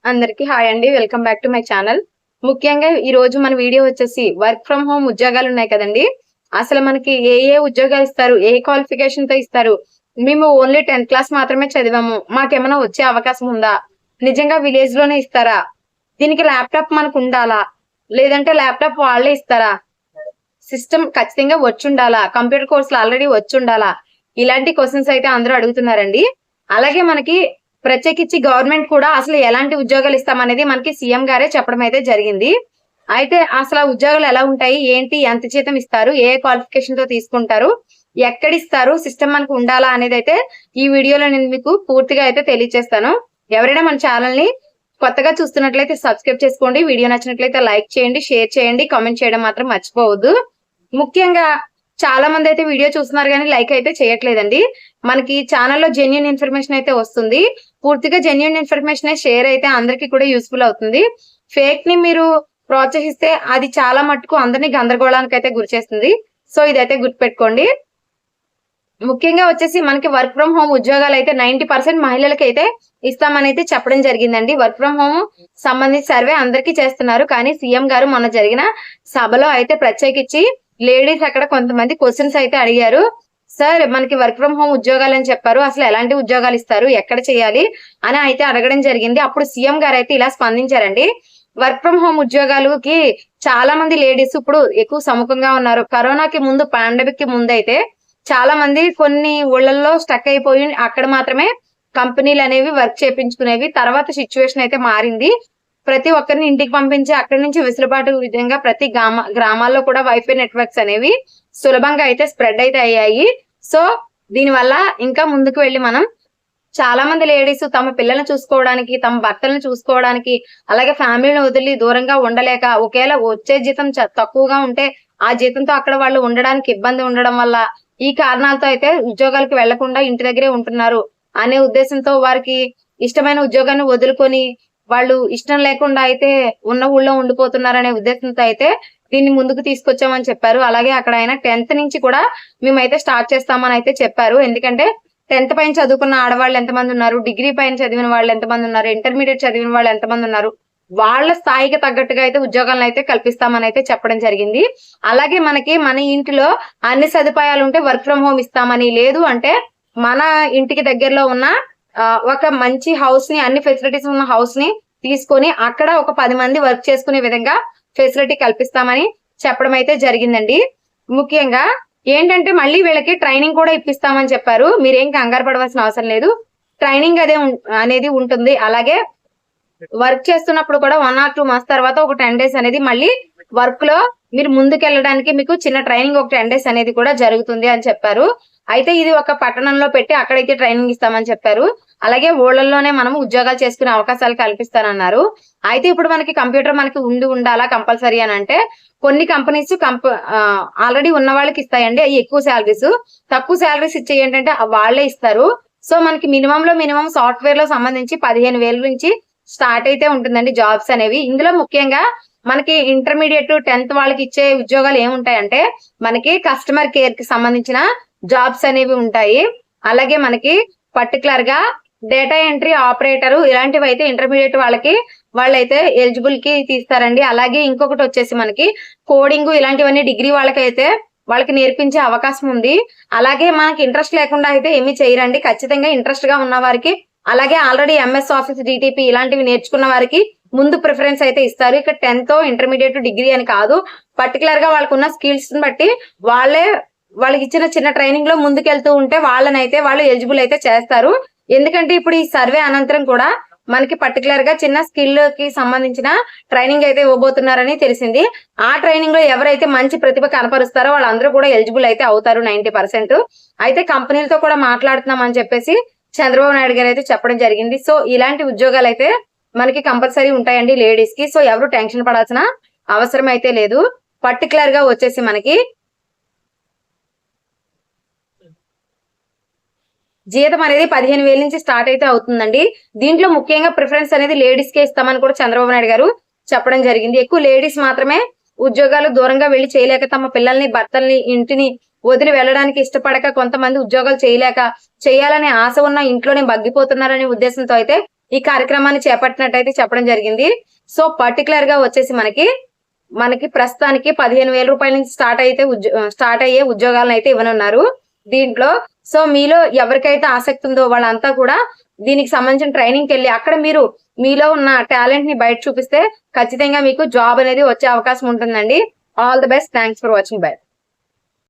అందరికి హాయ్ అండి, welcome back to my channel. ముఖ్యంగా ఈ రోజు మన వీడియో వచ్చేసి వర్క్ ఫ్రం హోమ్ ఉద్యోగాలు ఉన్నాయి కదండి. అసలు మనకి ఏ ఉద్యోగాలు ఇస్తారు, ఏ క్వాలిఫికేషన్ తో ఇస్తారు, మేము ఓన్లీ 10th క్లాస్ మాత్రమే చదివాము, మాకేమైనా వచ్చే అవకాశం ఉందా, నిజంగా విలేజ్ లోనే ఇస్తారా, దీనికి ల్యాప్టాప్ మనకు ఉండాలా, లేదంటే ల్యాప్టాప్ వాళ్ళే ఇస్తారా, సిస్టమ్ ఖచ్చితంగా వచ్చి ఉండాలా, కంప్యూటర్ కోర్సులు ఆల్రెడీ వచ్చి ఉండాలా, ఇలాంటి క్వశ్చన్స్ అయితే అందరూ అడుగుతున్నారండి. అలాగే మనకి ప్రత్యేకించి గవర్నమెంట్ కూడా అసలు ఎలాంటి ఉద్యోగాలు ఇస్తామనేది మనకి సీఎం గారే చెప్పడం అయితే జరిగింది. అయితే అసలు ఆ ఉద్యోగాలు ఎలా ఉంటాయి, ఏంటి, ఎంత జీతం ఇస్తారు, ఏ క్వాలిఫికేషన్ తో తీసుకుంటారు, ఎక్కడిస్తారు, సిస్టమ్ మనకు ఉండాలా అనేది అయితే ఈ వీడియోలో నేను మీకు పూర్తిగా అయితే తెలియజేస్తాను. ఎవరైనా మన ఛానల్ ని కొత్తగా చూస్తున్నట్లయితే సబ్స్క్రైబ్ చేసుకోండి, వీడియో నచ్చినట్లయితే లైక్ చేయండి, షేర్ చేయండి, కామెంట్ చేయడం మాత్రం మర్చిపోవద్దు. ముఖ్యంగా చాలా మంది అయితే వీడియో చూస్తున్నారు కానీ లైక్ అయితే చేయట్లేదండి. మనకి ఛానల్లో జెన్యూన్ ఇన్ఫర్మేషన్ అయితే వస్తుంది, పూర్తిగా జెన్యూన్ ఇన్ఫర్మేషన్ షేర్ అయితే అందరికీ కూడా యూస్ఫుల్ అవుతుంది. ఫేక్ ని మీరు ప్రోత్సహిస్తే అది చాలా మట్టుకు అందరినీ గందరగోళానికి అయితే గురి చేస్తుంది. సో ఇదైతే గుర్తుపెట్టుకోండి. ముఖ్యంగా వచ్చేసి మనకి వర్క్ ఫ్రం హోమ్ ఉద్యోగాలు అయితే 90% మహిళలకి అయితే ఇస్తామని అయితే చెప్పడం జరిగిందండి. వర్క్ ఫ్రం హోమ్ సంబంధించి సర్వే అందరికీ చేస్తున్నారు, కానీ సీఎం గారు మొన్న జరిగిన సభలో అయితే ప్రత్యేకించి లేడీస్ అక్కడ కొంతమంది క్వశ్చన్స్ అయితే అడిగారు. సార్ మనకి వర్క్ ఫ్రం హోమ్ ఉద్యోగాలు అని చెప్పారు, అసలు ఎలాంటి ఉద్యోగాలు ఇస్తారు, ఎక్కడ చేయాలి అని అయితే అడగడం జరిగింది. అప్పుడు సీఎం గారు అయితే ఇలా స్పందించారండి. వర్క్ ఫ్రం హోమ్ ఉద్యోగాలకి చాలా మంది లేడీస్ ఇప్పుడు ఎక్కువ సముఖంగా ఉన్నారు. కరోనాకి ముందు, పాండమిక్ కి ముందు అయితే చాలా మంది కొన్ని ఊళ్ళల్లో స్టక్ అయిపోయి అక్కడ మాత్రమే కంపెనీలు అనేవి వర్క్ చేపించుకునేవి. తర్వాత సిచ్యువేషన్ అయితే మారింది. ప్రతి ఒక్కరిని ఇంటికి పంపించి అక్కడి నుంచి వెసులుబాటు విధంగా ప్రతి గ్రామాల్లో కూడా వైఫై నెట్వర్క్స్ అనేవి సులభంగా అయితే స్ప్రెడ్ అయితే అయ్యాయి. సో దీనివల్ల ఇంకా ముందుకు వెళ్ళి మనం చాలా మంది లేడీస్ తమ పిల్లల్ని చూసుకోవడానికి, తమ భర్తలను చూసుకోవడానికి, అలాగే ఫ్యామిలీని వదిలి దూరంగా ఉండలేక, ఒకవేళ వచ్చే జీతం తక్కువగా ఉంటే ఆ జీతంతో అక్కడ వాళ్ళు ఉండడానికి ఇబ్బంది ఉండడం వల్ల ఈ కారణాలతో అయితే ఉద్యోగాలకు వెళ్లకుండా ఇంటి దగ్గరే ఉంటున్నారు అనే ఉద్దేశంతో వారికి ఇష్టమైన ఉద్యోగాన్ని వదులుకొని వాళ్ళు ఇష్టం లేకుండా అయితే ఉన్న ఊళ్ళో ఉండిపోతున్నారనే ఉద్దేశంతో అయితే దీన్ని ముందుకు తీసుకొచ్చామని చెప్పారు. అలాగే అక్కడ ఆయన 10th నుంచి కూడా మేమైతే స్టార్ట్ చేస్తామని అయితే చెప్పారు. ఎందుకంటే 10th పైన చదువుకున్న ఆడవాళ్ళు ఎంతమంది ఉన్నారు, డిగ్రీ పైన చదివిన వాళ్ళు ఎంతమంది ఉన్నారు, ఇంటర్మీడియట్ చదివిన వాళ్ళు ఎంతమంది ఉన్నారు, వాళ్ళ స్థాయికి తగ్గట్టుగా అయితే ఉద్యోగాలను అయితే కల్పిస్తామని అయితే చెప్పడం జరిగింది. అలాగే మనకి మన ఇంటిలో అన్ని సదుపాయాలు ఉంటే వర్క్ ఫ్రం హోమ్ ఇస్తామని, లేదు అంటే మన ఇంటికి దగ్గరలో ఉన్న ఒక మంచి హౌస్ ని, అన్ని ఫెసిలిటీస్ ఉన్న హౌస్ ని తీసుకొని అక్కడ ఒక 10 మంది వర్క్ చేసుకునే విధంగా ఫెసిలిటీ కల్పిస్తామని చెప్పడం అయితే జరిగిందండి. ముఖ్యంగా ఏంటంటే మళ్ళీ వీళ్ళకి ట్రైనింగ్ కూడా ఇప్పిస్తామని చెప్పారు. మీరేం కంగారు పడవలసిన అవసరం లేదు, ట్రైనింగ్ అనేది ఉంటుంది. అలాగే వర్క్ చేస్తున్నప్పుడు కూడా 1 or 2 months తర్వాత ఒక 10 days అనేది మళ్ళీ వర్క్ లో మీరు ముందుకెళ్ళడానికి మీకు చిన్న ట్రైనింగ్ ఒక 10 days అనేది కూడా జరుగుతుంది అని చెప్పారు. అయితే ఇది ఒక పట్టణంలో పెట్టి అక్కడైతే ట్రైనింగ్ ఇస్తామని చెప్పారు. అలాగే ఊళ్ళల్లోనే మనం ఉద్యోగాలు చేసుకునే అవకాశాలు కల్పిస్తానన్నారు. అయితే ఇప్పుడు మనకి కంప్యూటర్ మనకి ఉండాలా కంపల్సరీ అని అంటే కొన్ని కంపెనీస్ ఆల్రెడీ ఉన్న వాళ్ళకి ఇస్తాయండి. అవి ఎక్కువ శాలరీస్, తక్కువ శాలరీస్ ఇచ్చే ఏంటంటే వాళ్ళే ఇస్తారు. సో మనకి మినిమం సాఫ్ట్వేర్ లో సంబంధించి 15,000 నుంచి స్టార్ట్ అయితే ఉంటుందండి జాబ్స్ అనేవి. ఇందులో ముఖ్యంగా మనకి ఇంటర్మీడియట్ 10th వాళ్ళకి ఇచ్చే ఉద్యోగాలు ఏముంటాయంటే మనకి కస్టమర్ కేర్ కి సంబంధించిన జాబ్స్ అనేవి ఉంటాయి. అలాగే మనకి పర్టికులర్ గా డేటా ఎంట్రీ ఆపరేటర్ ఇలాంటివి అయితే ఇంటర్మీడియట్ వాళ్ళైతే ఎలిజిబుల్ కి తీస్తారండి. అలాగే ఇంకొకటి వచ్చేసి మనకి కోడింగ్ ఇలాంటివన్నీ డిగ్రీ వాళ్ళకి నేర్పించే అవకాశం ఉంది. అలాగే మనకి ఇంట్రెస్ట్ లేకుండా అయితే ఏమీ చేయరండి, ఖచ్చితంగా ఇంట్రెస్ట్ గా ఉన్న వారికి, అలాగే ఆల్రెడీ ఎంఎస్ ఆఫీస్, డిటిపి ఇలాంటివి నేర్చుకున్న వారికి ముందు ప్రిఫరెన్స్ అయితే ఇస్తారు. ఇక్కడ 10th ఇంటర్మీడియట్ డిగ్రీ అని కాదు, పర్టికులర్ గా వాళ్ళకున్న స్కిల్స్ బట్టి వాళ్ళకి ఇచ్చిన చిన్న ట్రైనింగ్ లో ముందుకెళ్తూ ఉంటే వాళ్ళనైతే వాళ్ళు ఎలిజిబుల్ అయితే చేస్తారు. ఎందుకంటే ఇప్పుడు ఈ సర్వే అనంతరం కూడా మనకి పర్టికులర్ గా చిన్న స్కిల్ కి సంబంధించిన ట్రైనింగ్ అయితే ఇవ్వబోతున్నారని తెలిసింది. ఆ ట్రైనింగ్ లో ఎవరైతే మంచి ప్రతిభ కనపరుస్తారో వాళ్ళందరూ కూడా ఎలిజిబుల్ అయితే అవుతారు 90%. అయితే కంపెనీలతో కూడా మాట్లాడుతున్నాం అని చెప్పేసి చంద్రబాబు నాయుడు గారు అయితే చెప్పడం జరిగింది. సో ఇలాంటి ఉద్యోగాలు అయితే మనకి కంపల్సరీ ఉంటాయండి లేడీస్ కి. సో ఎవరు టెన్షన్ పడాల్సిన అవసరం అయితే లేదు. పర్టికులర్ గా వచ్చేసి మనకి జీతం అనేది 15,000 నుంచి స్టార్ట్ అయితే అవుతుందండి. దీంట్లో ముఖ్యంగా ప్రిఫరెన్స్ అనేది లేడీస్ కే ఇస్తామని కూడా చంద్రబాబు నాయుడు గారు చెప్పడం జరిగింది. ఎక్కువ లేడీస్ మాత్రమే ఉద్యోగాలు దూరంగా వెళ్లి చేయలేక, తమ పిల్లల్ని, భర్తల్ని, ఇంటిని వదిలి వెళ్ళడానికి ఇష్టపడక, కొంతమంది ఉద్యోగాలు చేయలేక, చేయాలనే ఆశ ఉన్న ఇంట్లోనే బగ్గిపోతున్నారనే ఉద్దేశంతో అయితే ఈ కార్యక్రమాన్ని చేపట్టినట్టయితే చెప్పడం జరిగింది. సో పర్టికులర్ గా వచ్చేసి మనకి ప్రస్తుతానికి 15,000 రూపాయల నుంచి స్టార్ట్ అయ్యే ఉద్యోగాలను అయితే ఇవ్వనున్నారు దీంట్లో. సో మీలో ఎవరికైతే ఆసక్తి ఉందో వాళ్ళంతా కూడా దీనికి సంబంధించిన ట్రైనింగ్కి వెళ్ళి అక్కడ మీరు మీలో ఉన్న టాలెంట్ ని బయట చూపిస్తే ఖచ్చితంగా మీకు జాబ్ అనేది వచ్చే అవకాశం ఉంటుందండి. All the best. Thanks for watching. By.